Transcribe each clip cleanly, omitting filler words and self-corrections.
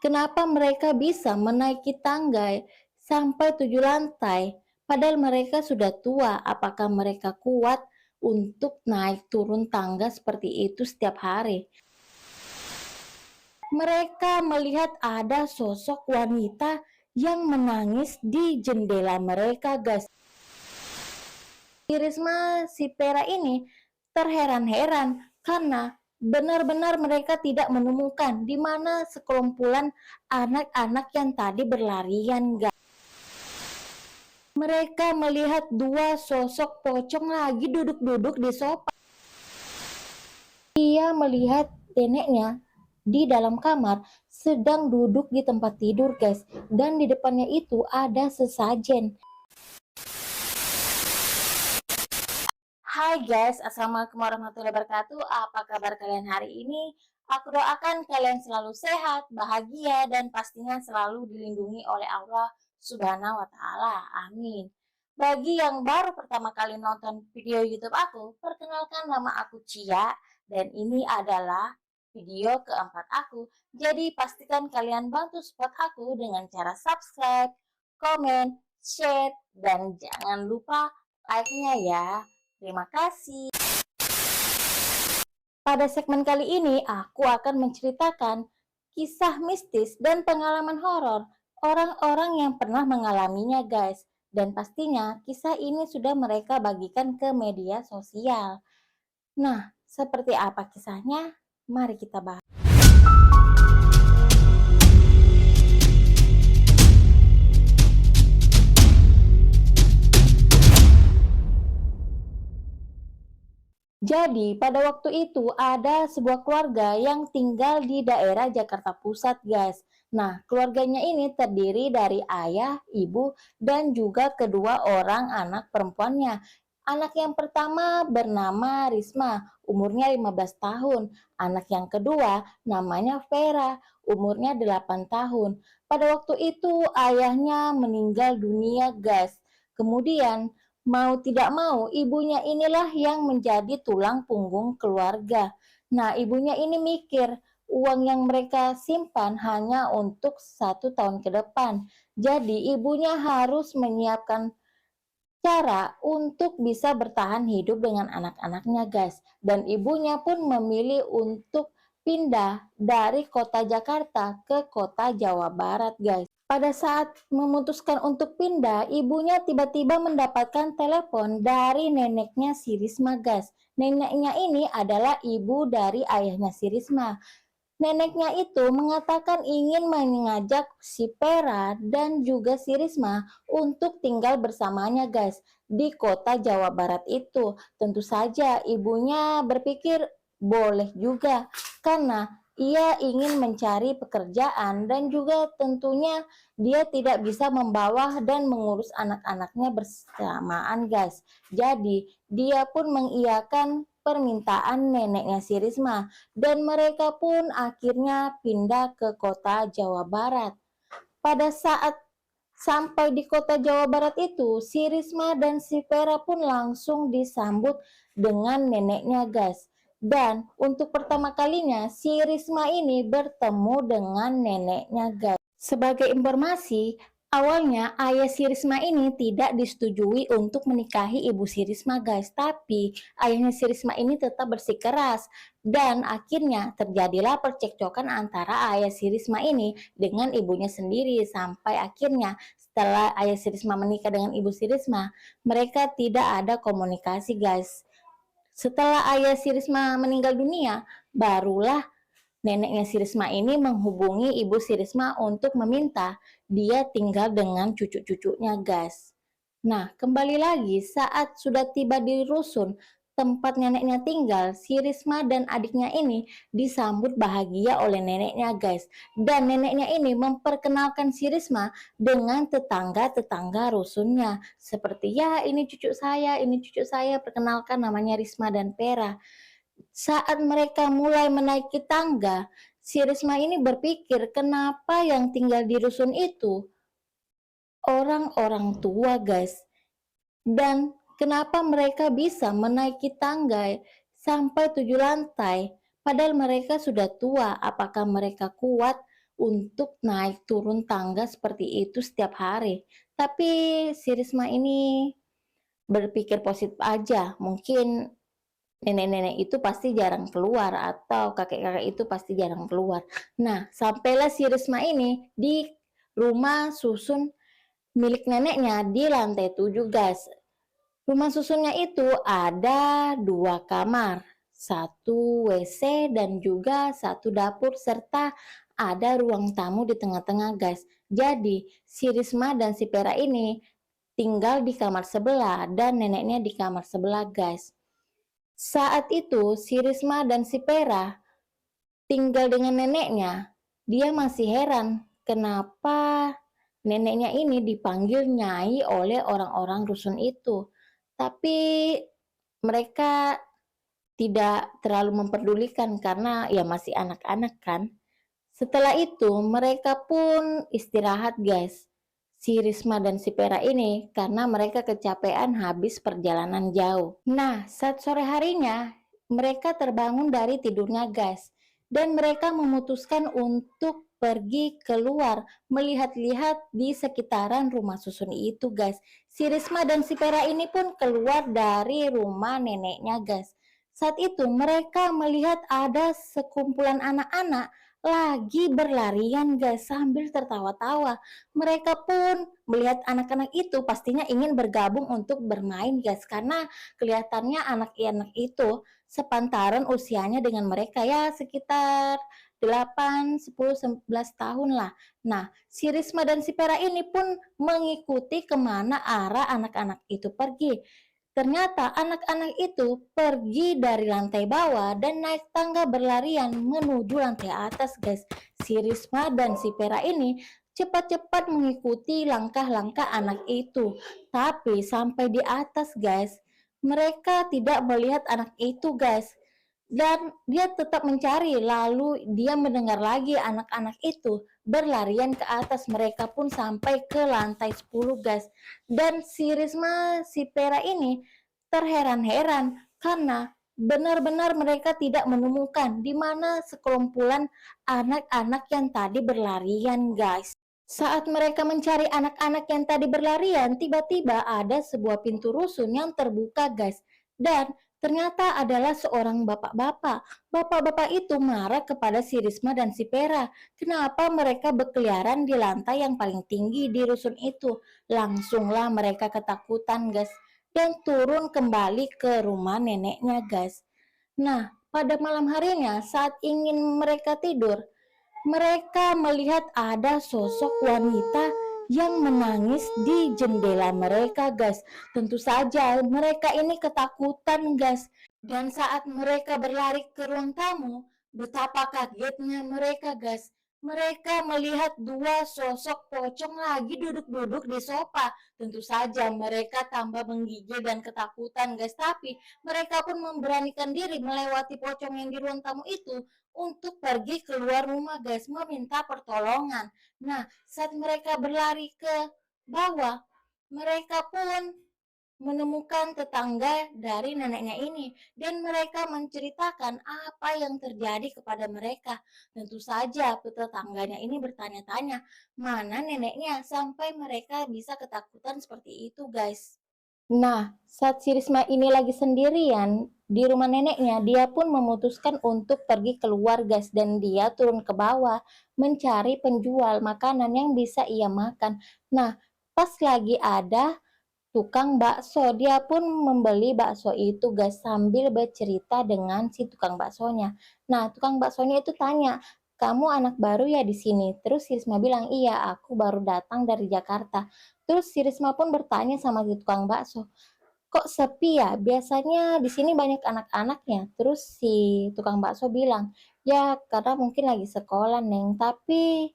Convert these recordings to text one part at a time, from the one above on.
Kenapa mereka bisa menaiki tangga sampai 7 lantai, padahal mereka sudah tua? Apakah mereka kuat untuk naik turun tangga seperti itu setiap hari? Mereka melihat ada sosok wanita yang menangis di jendela mereka, guys. Risma si Pera ini terheran-heran karena benar-benar mereka tidak menemukan di mana sekelumpulan anak-anak yang tadi berlarian, guys. Mereka melihat dua sosok pocong lagi duduk-duduk di sofa. Dia melihat neneknya di dalam kamar sedang duduk di tempat tidur, guys, dan di depannya itu ada sesajen. Hai guys, assalamualaikum warahmatullahi wabarakatuh. Apa kabar kalian hari ini? Aku doakan kalian selalu sehat, bahagia, dan pastinya selalu dilindungi oleh Allah Subhanahu wa Ta'ala. Amin. Bagi yang baru pertama kali nonton video YouTube aku, perkenalkan nama aku Cia, dan ini adalah video keempat aku. Jadi pastikan kalian bantu support aku dengan cara subscribe, komen, share, dan jangan lupa like-nya ya. Terima kasih. Pada segmen kali ini, aku akan menceritakan kisah mistis dan pengalaman horor orang-orang yang pernah mengalaminya, guys. Dan pastinya kisah ini sudah mereka bagikan ke media sosial. Nah, seperti apa kisahnya? Mari kita bahas. Jadi, pada waktu itu ada sebuah keluarga yang tinggal di daerah Jakarta Pusat, guys. Nah, keluarganya ini terdiri dari ayah, ibu, dan juga kedua orang anak perempuannya. Anak yang pertama bernama Risma, umurnya 15 tahun. Anak yang kedua namanya Vera, umurnya 8 tahun. Pada waktu itu ayahnya meninggal dunia, guys. Kemudian mau tidak mau, ibunya inilah yang menjadi tulang punggung keluarga. Nah, ibunya ini mikir, uang yang mereka simpan hanya untuk 1 tahun ke depan. Jadi, ibunya harus menyiapkan cara untuk bisa bertahan hidup dengan anak-anaknya, guys. Dan ibunya pun memilih untuk pindah dari kota Jakarta ke kota Jawa Barat, guys. Pada saat memutuskan untuk pindah, ibunya tiba-tiba mendapatkan telepon dari neneknya si Risma, guys. Neneknya ini adalah ibu dari ayahnya si Risma. Neneknya itu mengatakan ingin mengajak si Pera dan juga si Risma untuk tinggal bersamanya, guys, di kota Jawa Barat itu. Tentu saja ibunya berpikir boleh juga karena ia ingin mencari pekerjaan dan juga tentunya dia tidak bisa membawa dan mengurus anak-anaknya bersamaan, guys. Jadi, dia pun mengiyakan permintaan neneknya si Risma dan mereka pun akhirnya pindah ke kota Jawa Barat. Pada saat sampai di kota Jawa Barat itu, si Risma dan si Vera pun langsung disambut dengan neneknya, guys. Dan untuk pertama kalinya, si Risma ini bertemu dengan neneknya, guys. Sebagai informasi, awalnya ayah si Risma ini tidak disetujui untuk menikahi ibu si Risma, guys. Tapi ayahnya si Risma ini tetap bersikeras. Dan akhirnya terjadilah percekcokan antara ayah si Risma ini dengan ibunya sendiri. Sampai akhirnya setelah ayah si Risma menikah dengan ibu si Risma, mereka tidak ada komunikasi, guys. Setelah ayah si Risma meninggal dunia, barulah neneknya si Risma ini menghubungi ibu si Risma untuk meminta dia tinggal dengan cucu-cucunya, guys. Nah, kembali lagi saat sudah tiba di rusun tempat neneknya tinggal, si Risma dan adiknya ini disambut bahagia oleh neneknya, guys. Dan neneknya ini memperkenalkan si Risma dengan tetangga-tetangga rusunnya. Seperti, ya ini cucu saya, perkenalkan namanya Risma dan Pera. Saat mereka mulai menaiki tangga, si Risma ini berpikir kenapa yang tinggal di rusun itu orang-orang tua, guys. Dan kenapa mereka bisa menaiki tangga sampai 7 lantai, padahal mereka sudah tua. Apakah mereka kuat untuk naik turun tangga seperti itu setiap hari. Tapi si Risma ini berpikir positif aja, mungkin nenek-nenek itu pasti jarang keluar atau kakek-kakek itu pasti jarang keluar. Nah, sampailah si Risma ini di rumah susun milik neneknya di lantai 7, guys. Rumah susunnya itu ada 2 kamar, satu WC dan juga satu dapur serta ada ruang tamu di tengah-tengah, guys. Jadi, si Risma dan si Pera ini tinggal di kamar sebelah dan neneknya di kamar sebelah, guys. Saat itu, si Risma dan si Pera tinggal dengan neneknya. Dia masih heran kenapa neneknya ini dipanggil Nyai oleh orang-orang rusun itu. Tapi mereka tidak terlalu memperdulikan karena ya masih anak-anak kan. Setelah itu mereka pun istirahat, guys. Si Risma dan si Pera ini karena mereka kecapean habis perjalanan jauh. Nah, saat sore harinya mereka terbangun dari tidurnya, guys. Dan mereka memutuskan untuk pergi keluar melihat-lihat di sekitaran rumah susun itu, guys. Si Risma dan si Pera ini pun keluar dari rumah neneknya, guys. Saat itu mereka melihat ada sekumpulan anak-anak lagi berlarian, guys, sambil tertawa-tawa. Mereka pun melihat anak-anak itu pastinya ingin bergabung untuk bermain, guys, karena kelihatannya anak-anak itu sepantaran usianya dengan mereka, ya sekitar 8, 10, 11 tahun lah. Nah, si Risma dan si Pera ini pun mengikuti kemana arah anak-anak itu pergi. Ternyata anak-anak itu pergi dari lantai bawah dan naik tangga berlarian menuju lantai atas, guys. Si Risma dan si Pera ini cepat-cepat mengikuti langkah-langkah anak itu. Tapi sampai di atas, guys, mereka tidak melihat anak itu, guys. Dan dia tetap mencari, lalu dia mendengar lagi anak-anak itu berlarian ke atas. Mereka pun sampai ke lantai 10, guys. Dan si Risma, si Pera ini terheran-heran karena benar-benar mereka tidak menemukan di mana sekelumpulan anak-anak yang tadi berlarian, guys. Saat mereka mencari anak-anak yang tadi berlarian, tiba-tiba ada sebuah pintu rusun yang terbuka, guys. Dan ternyata adalah seorang bapak-bapak. Bapak-bapak itu marah kepada si Risma dan si Pera. Kenapa mereka berkeliaran di lantai yang paling tinggi di rusun itu? Langsunglah mereka ketakutan, guys, dan turun kembali ke rumah neneknya, guys. Nah, pada malam harinya saat ingin mereka tidur, mereka melihat ada sosok wanita yang menangis di jendela mereka, guys. Tentu saja mereka ini ketakutan, guys. Dan saat mereka berlari ke ruang tamu, betapa kagetnya mereka, guys. Mereka melihat dua sosok pocong lagi duduk-duduk di sofa. Tentu saja mereka tambah menggigil dan ketakutan, guys. Tapi mereka pun memberanikan diri melewati pocong yang di ruang tamu itu untuk pergi keluar rumah, guys, meminta pertolongan. Nah, saat mereka berlari ke bawah, mereka pun menemukan tetangga dari neneknya ini dan mereka menceritakan apa yang terjadi kepada mereka. Tentu saja tetangganya ini bertanya-tanya, mana neneknya sampai mereka bisa ketakutan seperti itu, guys. Nah, saat si Risma ini lagi sendirian di rumah neneknya, dia pun memutuskan untuk pergi keluar, guys, dan dia turun ke bawah mencari penjual makanan yang bisa ia makan. Nah, pas lagi ada tukang bakso, dia pun membeli bakso itu, guys, sambil bercerita dengan si tukang baksonya. Nah, tukang baksonya itu tanya, kamu anak baru ya di sini? Terus si Risma bilang, iya, aku baru datang dari Jakarta. Terus si Risma pun bertanya sama si tukang bakso, kok sepi ya? Biasanya di sini banyak anak-anaknya. Terus si tukang bakso bilang, ya karena mungkin lagi sekolah, Neng. Tapi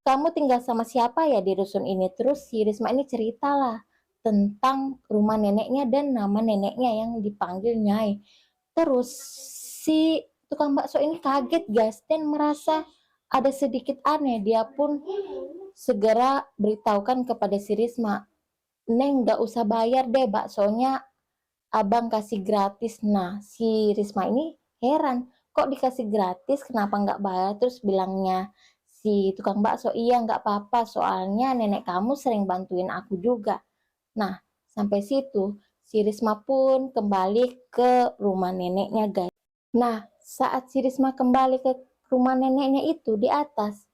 kamu tinggal sama siapa ya di rusun ini? Terus si Risma ini ceritalah tentang rumah neneknya dan nama neneknya yang dipanggil Nyai. Terus si tukang bakso ini kaget, guys, dan merasa ada sedikit aneh. Dia pun segera beritahukan kepada si Risma, Neng gak usah bayar deh, baksonya abang kasih gratis. Nah, si Risma ini heran, kok dikasih gratis, kenapa nggak bayar? Terus bilangnya Si tukang bakso, "Iya nggak apa-apa, soalnya nenek kamu sering bantuin aku juga." Nah, sampai situ si Risma pun kembali ke rumah neneknya, guys. Nah, saat si Risma kembali ke rumah neneknya itu di atas,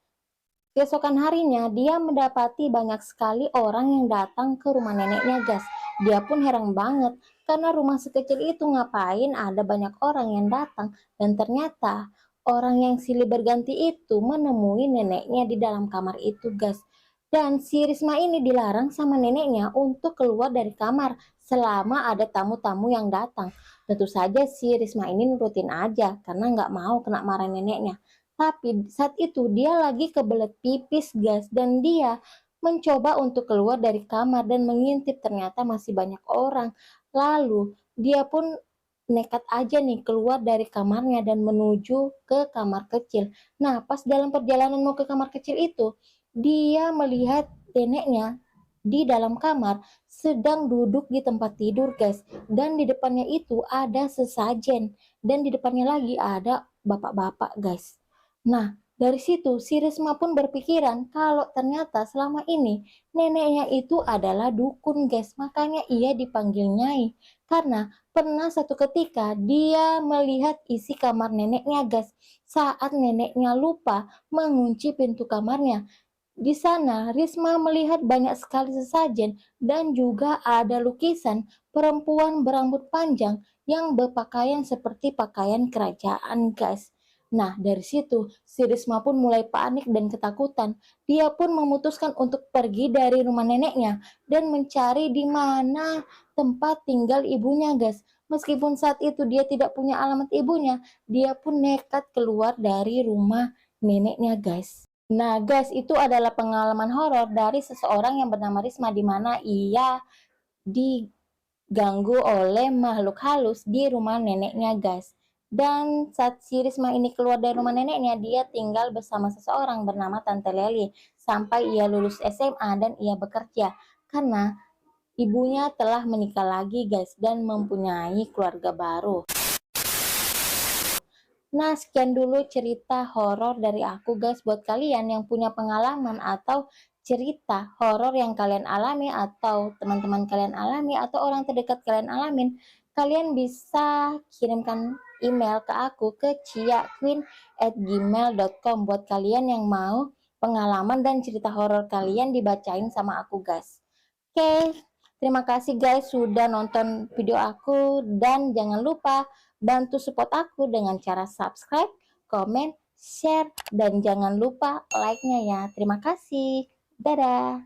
keesokan harinya dia mendapati banyak sekali orang yang datang ke rumah neneknya, guys. Dia pun heran banget karena rumah sekecil itu ngapain ada banyak orang yang datang, dan ternyata orang yang silih berganti itu menemui neneknya di dalam kamar itu, guys. Dan si Risma ini dilarang sama neneknya untuk keluar dari kamar selama ada tamu-tamu yang datang. Tentu saja si Risma ini nurutin aja karena nggak mau kena marah neneknya. Tapi saat itu dia lagi kebelet pipis, guys, dan dia mencoba untuk keluar dari kamar dan mengintip, ternyata masih banyak orang. Lalu dia pun nekat aja nih keluar dari kamarnya dan menuju ke kamar kecil. Nah, pas dalam perjalanan mau ke kamar kecil itu, dia melihat neneknya di dalam kamar sedang duduk di tempat tidur, guys. Dan di depannya itu ada sesajen, dan di depannya lagi ada bapak-bapak, guys. Nah, dari situ si Risma pun berpikiran kalau ternyata selama ini neneknya itu adalah dukun, guys. Makanya ia dipanggil Nyai. Karena pernah satu ketika dia melihat isi kamar neneknya, guys. Saat neneknya lupa mengunci pintu kamarnya. Di sana Risma melihat banyak sekali sesajen dan juga ada lukisan perempuan berambut panjang yang berpakaian seperti pakaian kerajaan, guys. Nah, dari situ si Risma pun mulai panik dan ketakutan. Dia pun memutuskan untuk pergi dari rumah neneknya dan mencari di mana tempat tinggal ibunya, guys. Meskipun saat itu dia tidak punya alamat ibunya, dia pun nekat keluar dari rumah neneknya, guys. Nah, guys, itu adalah pengalaman horor dari seseorang yang bernama Risma, di mana ia diganggu oleh makhluk halus di rumah neneknya, guys. Dan saat si Risma ini keluar dari rumah neneknya, dia tinggal bersama seseorang bernama Tante Leli sampai ia lulus SMA dan ia bekerja. Karena ibunya telah menikah lagi, guys, dan mempunyai keluarga baru. Nah, sekian dulu cerita horor dari aku, guys. Buat kalian yang punya pengalaman atau cerita horor yang kalian alami atau teman-teman kalian alami atau orang terdekat kalian alamin, kalian bisa kirimkan email ke aku ke ciaqueen@gmail.com buat kalian yang mau pengalaman dan cerita horor kalian dibacain sama aku, guys. Oke, terima kasih guys sudah nonton video aku, dan jangan lupa bantu support aku dengan cara subscribe, komen, share, dan jangan lupa like-nya ya. Terima kasih. Dadah.